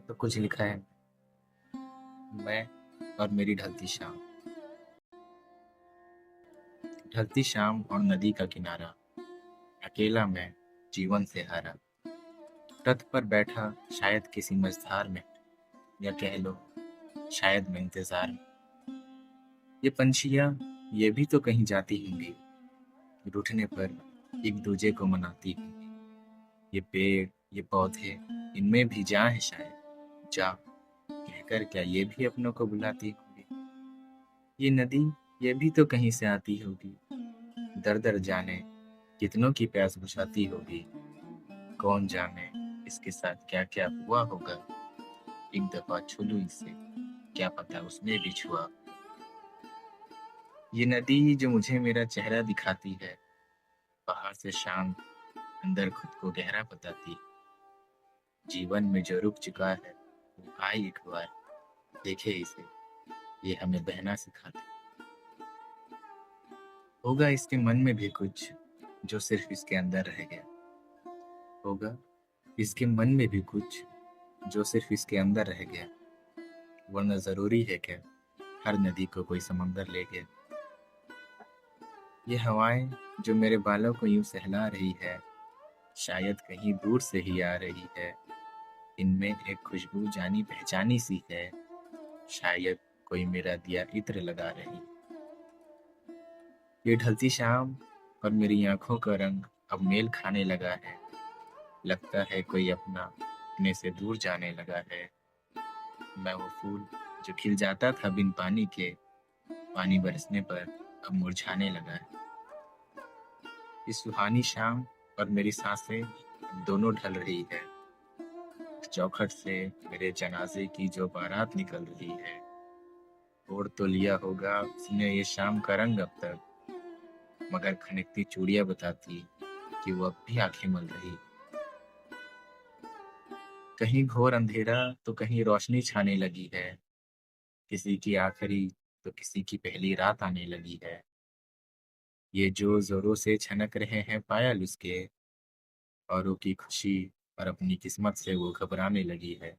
तो कुछ लिखा है, मैं और मेरी ढलती शाम। ढलती शाम और नदी का किनारा, अकेला मैं जीवन से हारा। रथ पर बैठा शायद किसी मझधार में, या कह लो शायद मैं इंतजार में। ये पंछियां ये भी तो कहीं जाती होंगी, रूठने पर एक दूजे को मनाती होंगी। ये पेड़, ये पौधे, इनमें भी जान है शायद। जा कहकर क्या ये भी अपनों को बुलाती होंगी। ये नदी ये भी तो कहीं से आती होगी, दर दर जाने कितनों की प्यास बुझाती होगी। कौन जाने इसके साथ क्या क्या हुआ होगा। एक दफा छू लूं इसे, क्या पता उसने भी छुआ। ये नदी जो मुझे मेरा चेहरा दिखाती है, बाहर से शांत, अंदर खुद को गहरा बताती। जीवन में जो रुक चुका है वो आए एक बार, देखे इसे, ये हमें बहना सिखाती। होगा इसके मन में भी कुछ जो सिर्फ इसके अंदर रह गया। होगा इसके मन में भी कुछ जो सिर्फ इसके अंदर रह गया। वरना जरूरी है क्या हर नदी को कोई समंदर ले गया। ये हवाएं जो मेरे बालों को यूं सहला रही है, शायद कहीं दूर से ही आ रही है। इनमें एक खुशबू जानी पहचानी सी है, शायद कोई मेरा दिया इत्र लगा रही। ये ढलती शाम और मेरी आंखों का रंग अब मेल खाने लगा है। लगता है कोई अपने से दूर जाने लगा है। मैं वो फूल जो खिल जाता था बिन पानी के, पानी बरसने पर अब मुरझाने लगा है। इस सुहानी शाम और मेरी सांसें दोनों ढल रही है। चौखट से मेरे जनाजे की जो बारात निकल रही है। ओढ़ तो लिया होगा उसने ये शाम का रंग अब तक, मगर खनकती चूड़ियां बताती कि वो अब भी आंखें मल रही। कहीं घोर अंधेरा तो कहीं रोशनी छाने लगी है। किसी की आखिरी तो किसी की पहली रात आने लगी है। ये जो जोरों से छनक रहे हैं पायल उसके, औरों की खुशी और अपनी किस्मत से वो घबराने लगी है।